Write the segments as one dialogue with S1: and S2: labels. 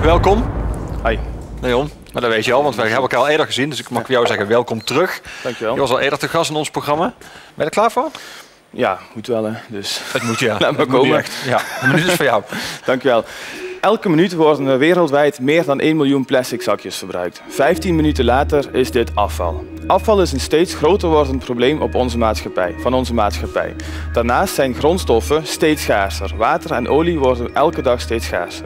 S1: welkom.
S2: Hi.
S1: Leon, maar dat weet je al, want wij hebben elkaar al eerder gezien. Dus ik mag jou zeggen, welkom terug.
S2: Dankjewel.
S1: Je was al eerder te gast in ons programma. Ben je er klaar voor?
S2: Ja, moet wel hè. Dus.
S1: Het moet ja.
S2: Laat me komen.
S1: Ja, een minuut is voor jou.
S2: Dankjewel. Elke minuut worden er wereldwijd meer dan 1 miljoen plastic zakjes verbruikt. 15 minuten later is dit afval. Afval is een steeds groter wordend probleem van onze maatschappij. Daarnaast zijn grondstoffen steeds schaarser. Water en olie worden elke dag steeds schaarser.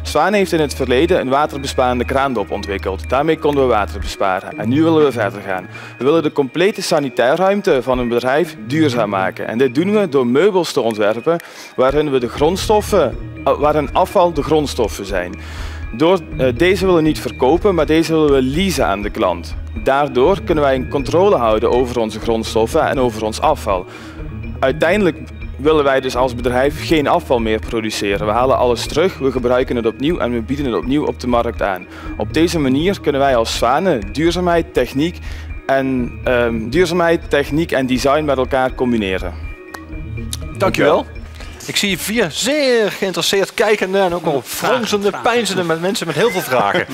S2: Zwaan heeft in het verleden een waterbesparende kraandop ontwikkeld. Daarmee konden we water besparen. En nu willen we verder gaan. We willen de complete sanitairruimte van een bedrijf duurzaam maken. En dit doen we door meubels te ontwerpen waarin afval de grondstoffen zijn. Deze willen we niet verkopen, maar deze willen we leasen aan de klant. Daardoor kunnen wij een controle houden over onze grondstoffen en over ons afval. Uiteindelijk willen wij dus als bedrijf geen afval meer produceren. We halen alles terug, we gebruiken het opnieuw en we bieden het opnieuw op de markt aan. Op deze manier kunnen wij als Zwanen duurzaamheid, techniek en design met elkaar combineren.
S1: Dankjewel. Ik zie 4 zeer geïnteresseerd kijkende en ook al fronsende, peinzende met mensen met heel veel vragen.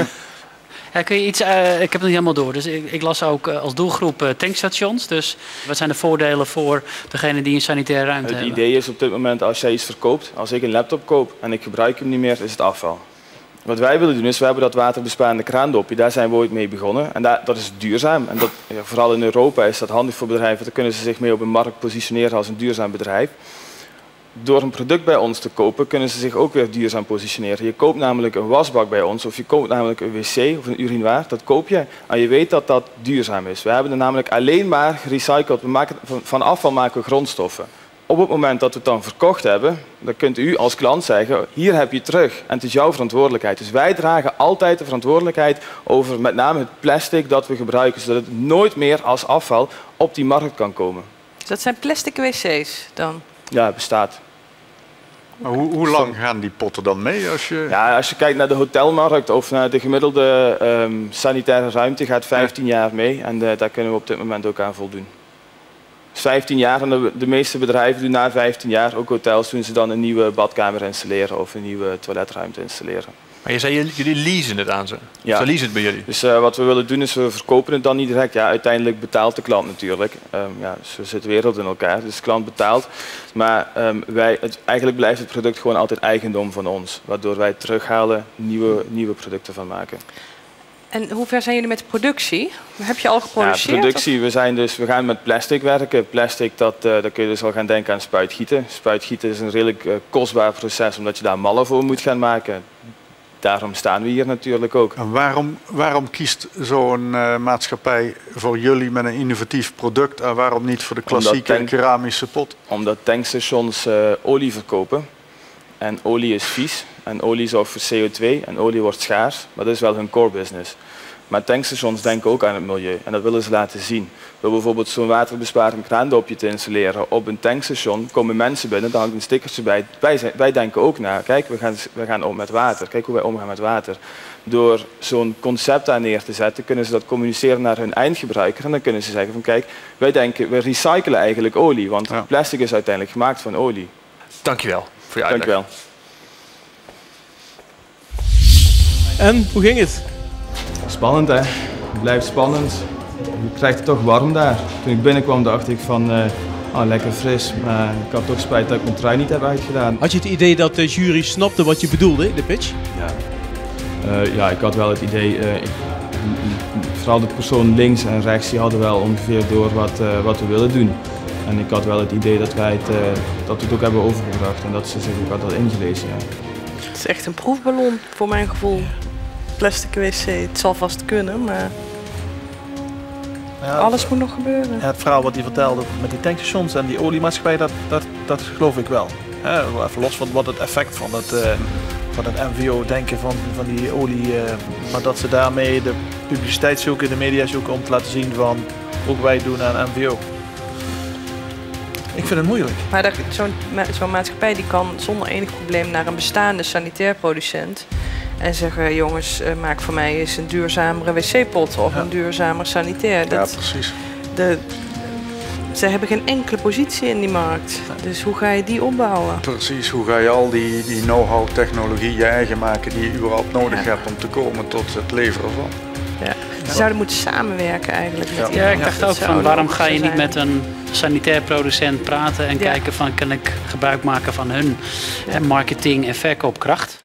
S3: Ja, kun je iets, ik heb het niet helemaal door, dus ik las ook als doelgroep tankstations. Dus wat zijn de voordelen voor degene die een sanitaire ruimte hebben?
S2: Het idee is op dit moment, als jij iets verkoopt, als ik een laptop koop en ik gebruik hem niet meer, is het afval. Wat wij willen doen is, we hebben dat waterbesparende kraandopje, daar zijn we ooit mee begonnen. En dat is duurzaam. En dat, ja, vooral in Europa is dat handig voor bedrijven, daar kunnen ze zich mee op een markt positioneren als een duurzaam bedrijf. Door een product bij ons te kopen, kunnen ze zich ook weer duurzaam positioneren. Je koopt namelijk een wasbak bij ons, of je koopt namelijk een wc of een urinoir, dat koop je en je weet dat dat duurzaam is. We hebben er namelijk alleen maar gerecycled. Van afval maken we grondstoffen. Op het moment dat we het dan verkocht hebben, dan kunt u als klant zeggen, hier heb je terug. En het is jouw verantwoordelijkheid. Dus wij dragen altijd de verantwoordelijkheid over met name het plastic dat we gebruiken, zodat het nooit meer als afval op die markt kan komen.
S4: Dus dat zijn plastic wc's dan?
S2: Ja, het bestaat.
S5: Maar hoe lang gaan die potten dan mee?
S2: Als je kijkt naar de hotelmarkt of naar de gemiddelde sanitaire ruimte gaat 15 jaar mee. En daar kunnen we op dit moment ook aan voldoen. Dus 15 jaar en de meeste bedrijven doen na 15 jaar, ook hotels, doen ze dan een nieuwe badkamer installeren of een nieuwe toiletruimte installeren.
S1: Maar je zei, jullie leasen het aan ze.
S2: Ja.
S1: Ze leasen het bij jullie. Dus
S2: wat we willen doen is, we verkopen het dan niet direct. Ja, uiteindelijk betaalt de klant natuurlijk. Dus we zitten wereld in elkaar, dus de klant betaalt. Maar eigenlijk blijft het product gewoon altijd eigendom van ons. Waardoor wij het terughalen, nieuwe producten van maken.
S4: En hoe ver zijn jullie met de productie? Heb je al geproduceerd?
S2: Ja, productie. We gaan met plastic werken. Plastic, daar kun je dus al gaan denken aan spuitgieten. Spuitgieten is een redelijk kostbaar proces, omdat je daar mallen voor moet gaan maken. Daarom staan we hier natuurlijk ook.
S5: En waarom kiest zo'n maatschappij voor jullie met een innovatief product en waarom niet voor de klassieke keramische pot?
S2: Omdat tankstations olie verkopen. En olie is vies. En olie zorgt voor CO2 en olie wordt schaars. Maar dat is wel hun core business. Maar tankstations denken ook aan het milieu en dat willen ze laten zien. Door bijvoorbeeld zo'n waterbesparend kraandopje te installeren op een tankstation, komen mensen binnen, daar hangt een stickertje bij. Wij denken ook na, kijk, we gaan om met water. Kijk hoe wij omgaan met water. Door zo'n concept daar neer te zetten, kunnen ze dat communiceren naar hun eindgebruiker. En dan kunnen ze zeggen van kijk, wij denken, we recyclen eigenlijk olie, want plastic is uiteindelijk gemaakt van olie.
S1: Dankjewel voor je uitleg.
S2: Dankjewel.
S6: En, hoe ging het?
S2: Spannend hè, het blijft spannend. Je krijgt het toch warm daar. Toen ik binnenkwam dacht ik van, lekker fris, maar ik had toch spijt dat ik mijn trui niet heb uitgedaan.
S6: Had je het idee dat de jury snapte wat je bedoelde in de pitch?
S2: Ja, ik had wel het idee, vooral de persoon links en rechts, die hadden wel ongeveer door wat we willen doen. En ik had wel het idee dat we het ook hebben overgebracht en dat ze zich ook hadden ingelezen. Ja.
S4: Het is echt een proefballon voor mijn gevoel. Plastic wc, het zal vast kunnen, maar alles moet nog gebeuren.
S7: Ja, het verhaal wat hij vertelde met die tankstations en die oliemaatschappij, dat geloof ik wel. Even los van wat het effect van het MVO-denken van die olie, maar dat ze daarmee de publiciteit zoeken, de media zoeken om te laten zien van ook wij doen aan MVO. Ik vind het moeilijk.
S4: Maar zo'n maatschappij die kan zonder enig probleem naar een bestaande sanitair producent en zeggen, jongens, maak voor mij eens een duurzamere wc-pot of een duurzamer sanitair.
S5: Ja, precies.
S4: Ze hebben geen enkele positie in die markt. Dus hoe ga je die opbouwen?
S5: Precies, hoe ga je al die know-how technologie je eigen maken die je überhaupt nodig hebt om te komen tot het leveren van?
S4: Ja. Ze zouden moeten samenwerken eigenlijk met
S3: Ja, ik dacht ook van waarom ga je niet met een sanitair producent praten en kijken van kan ik gebruik maken van hun marketing en verkoopkracht.